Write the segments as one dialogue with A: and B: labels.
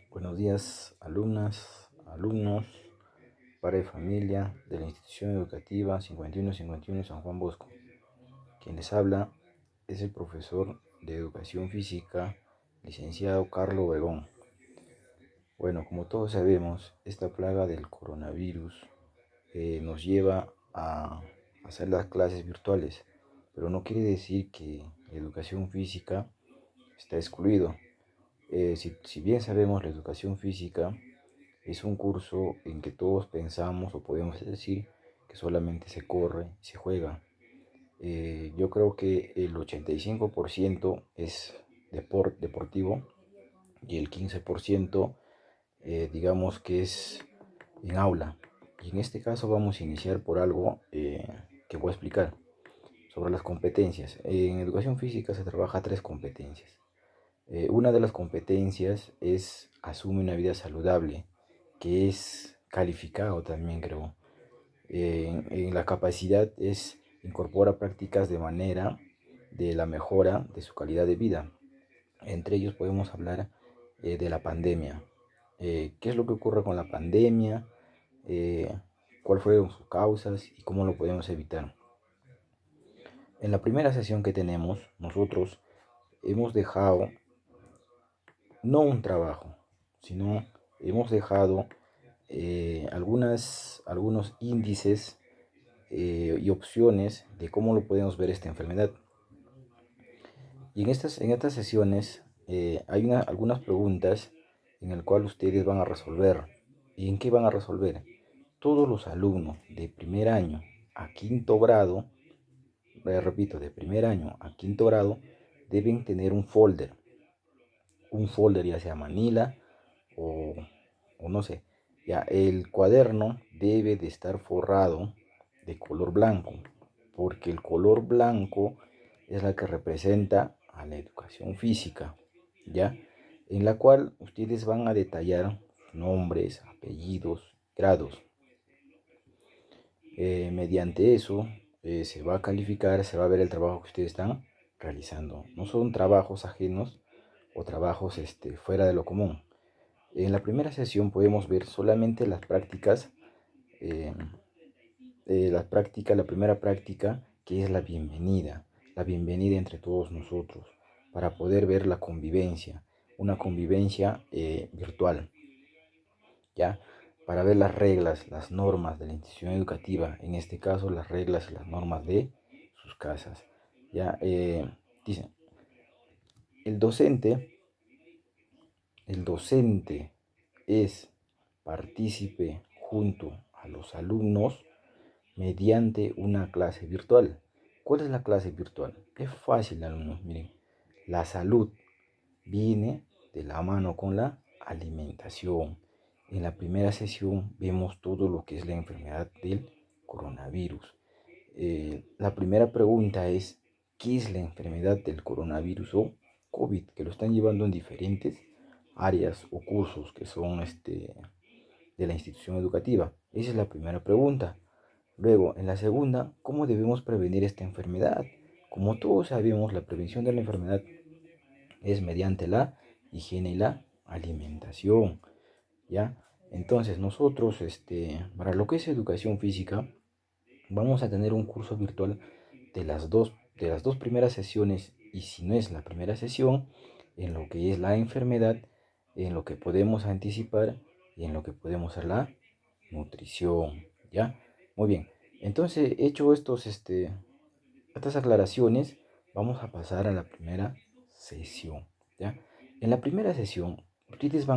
A: Buenos días, alumnas, alumnos, padre de familia de la institución educativa 5151 San Juan Bosco. Quien les habla es el profesor de educación física, licenciado Carlos Obregón. Bueno, como todos sabemos, esta plaga del coronavirus nos lleva a hacer las clases virtuales, pero no quiere decir que la educación física está excluido. Si bien sabemos, la educación física es un curso en que todos pensamos o podemos decir que solamente se corre y se juega. Yo creo que el 85% es deportivo y el 15% digamos que es en aula. Y en este caso vamos a iniciar por algo que voy a explicar sobre las competencias. En educación física se trabaja tres competencias. Una de las competencias es asume una vida saludable, que es calificado también creo. En la capacidad es incorpora prácticas de manera de la mejora de su calidad de vida. Entre ellos podemos hablar de la pandemia. ¿Qué es lo que ocurre con la pandemia? Eh, ¿Cuáles fueron sus causas y cómo lo podemos evitar? En la primera sesión que tenemos, nosotros hemos dejado no un trabajo, sino hemos dejado algunos índices y opciones de cómo lo podemos ver esta enfermedad. Y en estas sesiones hay algunas preguntas en las cuales ustedes van a resolver. ¿Y en qué van a resolver? Todos los alumnos de primer año a quinto grado, repito, de primer año a quinto grado, deben tener un folder ya sea manila o, o no sé. Ya, el cuaderno debe de estar forrado de color blanco, porque el color blanco es la que representa a la educación física, ¿ya? En la cual ustedes van a detallar nombres, apellidos, grados. Mediante eso se va a calificar, se va a ver el trabajo que ustedes están realizando. No son trabajos ajenos o trabajos fuera de lo común. En la primera sesión podemos ver solamente las prácticas, eh, la primera práctica que es la bienvenida entre todos nosotros, para poder ver la convivencia, una convivencia virtual, ¿ya? Para ver las reglas, las normas de la institución educativa, en este caso las reglas y las normas de sus casas, ¿ya? Dicen, el docente, el docente es partícipe junto a los alumnos mediante una clase virtual. ¿Cuál es la clase virtual? Es fácil, alumnos. Miren, la salud viene de la mano con la alimentación. En la primera sesión vemos todo lo que es la enfermedad del coronavirus. La primera pregunta es, ¿qué es la enfermedad del coronavirus o COVID? Que lo están llevando en diferentes áreas o cursos que son de la institución educativa. Esa es la primera pregunta. Luego, en la segunda, ¿cómo debemos prevenir esta enfermedad? Como todos sabemos, la prevención de la enfermedad es mediante la higiene y la alimentación, ¿ya? Entonces, nosotros, para lo que es educación física, vamos a tener un curso virtual de las dos primeras sesiones, y si no es la primera sesión, en lo que es la enfermedad, en lo que podemos anticipar y en lo que podemos hacer la nutrición, ¿ya? Muy bien, entonces hecho estas aclaraciones, vamos a pasar a la primera sesión, ¿ya? En la primera sesión, ustedes no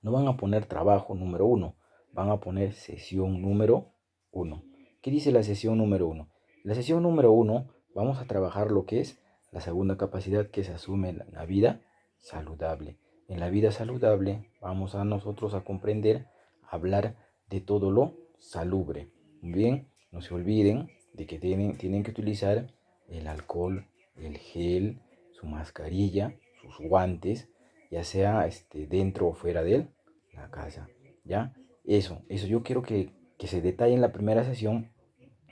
A: van a poner trabajo número uno, van a poner sesión número uno. ¿Qué dice la sesión número uno? La sesión número uno vamos a trabajar lo que es la segunda capacidad, que se asume en la vida saludable. En la vida saludable vamos a nosotros a comprender, hablar de todo lo salubre. Bien, no se olviden de que tienen que utilizar el alcohol, el gel, su mascarilla, sus guantes, ya sea dentro o fuera de la casa, ¿ya? Eso yo quiero que se detalle en la primera sesión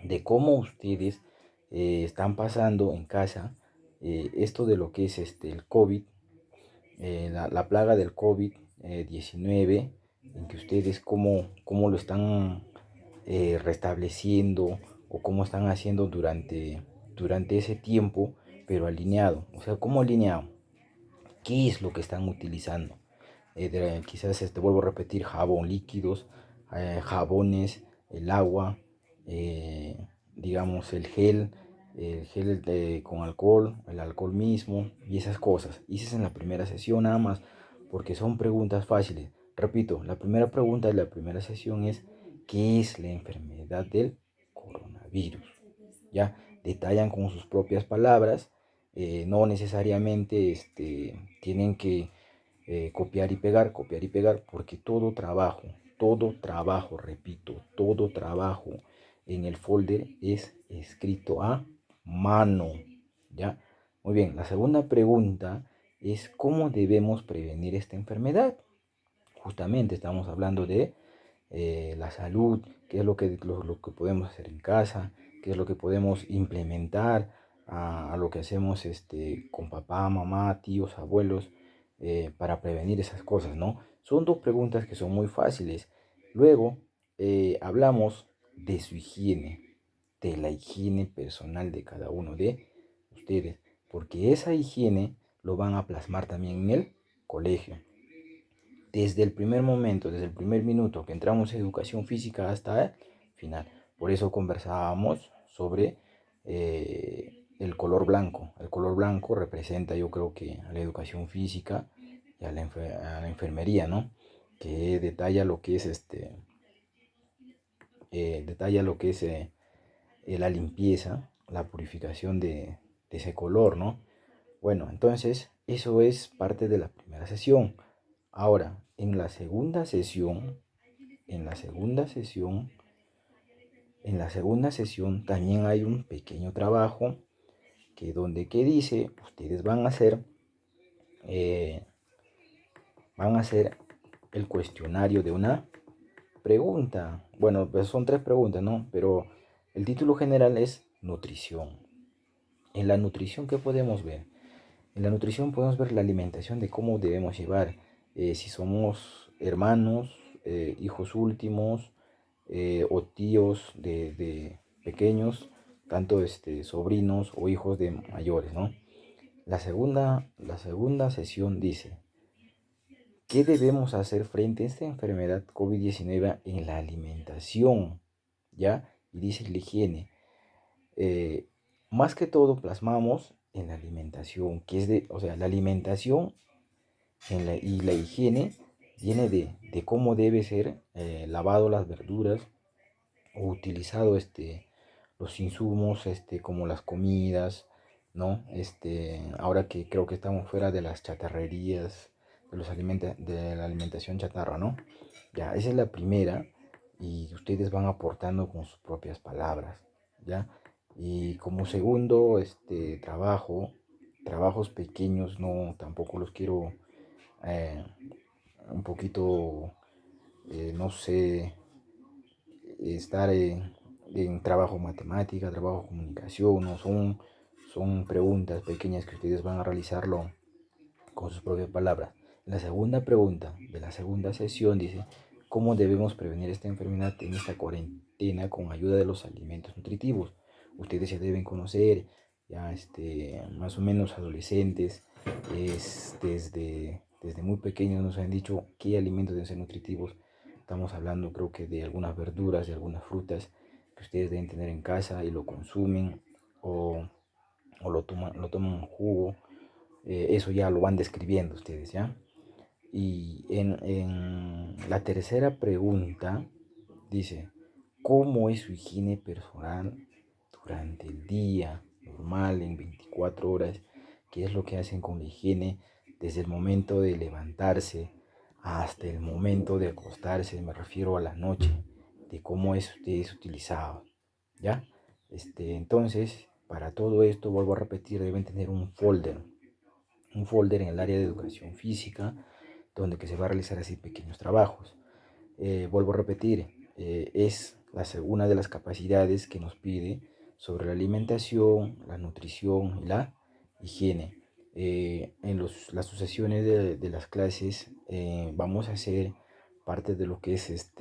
A: de cómo ustedes están pasando en casa esto de lo que es el COVID, la plaga del COVID-19, en que ustedes cómo lo están restableciendo o cómo están haciendo durante ese tiempo, pero alineado. O sea, ¿cómo alineado? ¿Qué es lo que están utilizando? Quizás vuelvo a repetir, jabón líquidos, jabones, el agua, digamos el gel con alcohol, el alcohol mismo y esas cosas. Hice en la primera sesión nada más, porque son preguntas fáciles. Repito, la primera pregunta de la primera sesión es: ¿qué es la enfermedad del coronavirus? Ya detallan con sus propias palabras, no necesariamente tienen que copiar y pegar, porque todo trabajo, repito, todo trabajo en el folder es escrito a mano, ¿ya? Muy bien, la segunda pregunta es: ¿cómo debemos prevenir esta enfermedad? Justamente estamos hablando de la salud, qué es lo que podemos hacer en casa, qué es lo que podemos implementar a lo que hacemos con papá, mamá, tíos, abuelos, para prevenir esas cosas, ¿no? Son dos preguntas que son muy fáciles. Luego hablamos de su higiene, de la higiene personal de cada uno de ustedes, porque esa higiene lo van a plasmar también en el colegio. Desde el primer momento, desde el primer minuto que entramos en educación física hasta el final. Por eso conversábamos sobre el color blanco. El color blanco representa, yo creo, que a la educación física y a la enfermería, ¿no? Que detalla lo que es la limpieza, la purificación de ese color, ¿no? Bueno, entonces eso es parte de la primera sesión. Ahora, en la segunda sesión, también hay un pequeño trabajo que dice: ustedes eh, van a hacer el cuestionario de una pregunta. Bueno, pues son tres preguntas, ¿no? Pero el título general es nutrición. En la nutrición, ¿qué podemos ver? En la nutrición podemos ver la alimentación, de cómo debemos llevar, si somos hermanos, hijos últimos, o tíos de pequeños, tanto sobrinos o hijos de mayores, ¿no? La segunda sesión dice: ¿qué debemos hacer frente a esta enfermedad COVID-19 en la alimentación? ¿Ya? Y dice la higiene. eh, Más que todo plasmamos en la alimentación, o sea, la alimentación y la higiene viene de cómo debe ser lavado las verduras o utilizado los insumos como las comidas, ¿no? Ahora que creo que estamos fuera de las chatarrerías, de la alimentación chatarra, ¿no? Ya, esa es la primera, y ustedes van aportando con sus propias palabras, ¿ya? Y como segundo trabajos pequeños, no, tampoco los quiero eh, un poquito, no sé, estar en trabajo matemática, trabajo comunicación, ¿no? Son preguntas pequeñas que ustedes van a realizarlo con sus propias palabras. La segunda pregunta de la segunda sesión dice: ¿cómo debemos prevenir esta enfermedad en esta cuarentena con ayuda de los alimentos nutritivos? Ustedes ya deben conocer, ya más o menos adolescentes, desde muy pequeños nos han dicho qué alimentos deben ser nutritivos. Estamos hablando, creo que, de algunas verduras, de algunas frutas que ustedes deben tener en casa y lo consumen, o lo toman en jugo. Eso ya lo van describiendo ustedes, ¿ya? Y en la tercera pregunta dice: ¿cómo es su higiene personal durante el día normal, en 24 horas? ¿Qué es lo que hacen con la higiene desde el momento de levantarse hasta el momento de acostarse? Me refiero a la noche, de cómo es utilizado, ¿ya? Entonces, para todo esto, vuelvo a repetir, deben tener un folder en el área de educación física, donde que se va a realizar así pequeños trabajos. Vuelvo a repetir, es una de las capacidades que nos pide sobre la alimentación, la nutrición y la higiene. las sucesiones de las clases vamos a hacer parte de lo que es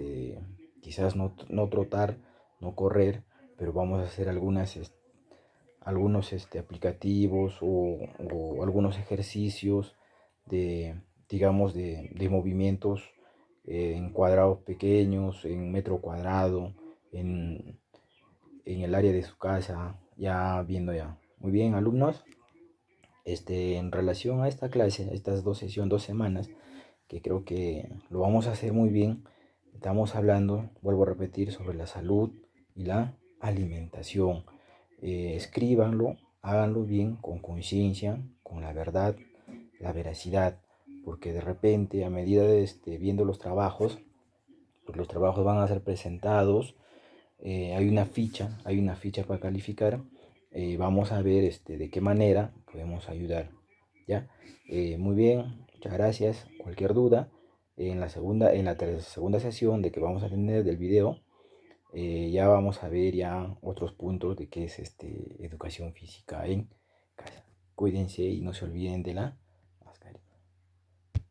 A: quizás no trotar, no correr, pero vamos a hacer algunos aplicativos o algunos ejercicios de, digamos, de movimientos en cuadrados pequeños, en metro cuadrado, en, en el área de su casa, ya viendo ya. Muy bien, alumnos, en relación a esta clase, a estas dos semanas, que creo que lo vamos a hacer muy bien, estamos hablando, vuelvo a repetir, sobre la salud y la alimentación. Escríbanlo, háganlo bien, con conciencia, con la verdad, la veracidad, porque de repente, a medida de viendo los trabajos, pues los trabajos van a ser presentados, hay una ficha para calificar, vamos a ver de qué manera podemos ayudar, ¿ya? Muy bien, muchas gracias. Cualquier duda, segunda sesión de que vamos a tener del video, ya vamos a ver ya otros puntos de qué es educación física en casa. Cuídense y no se olviden de la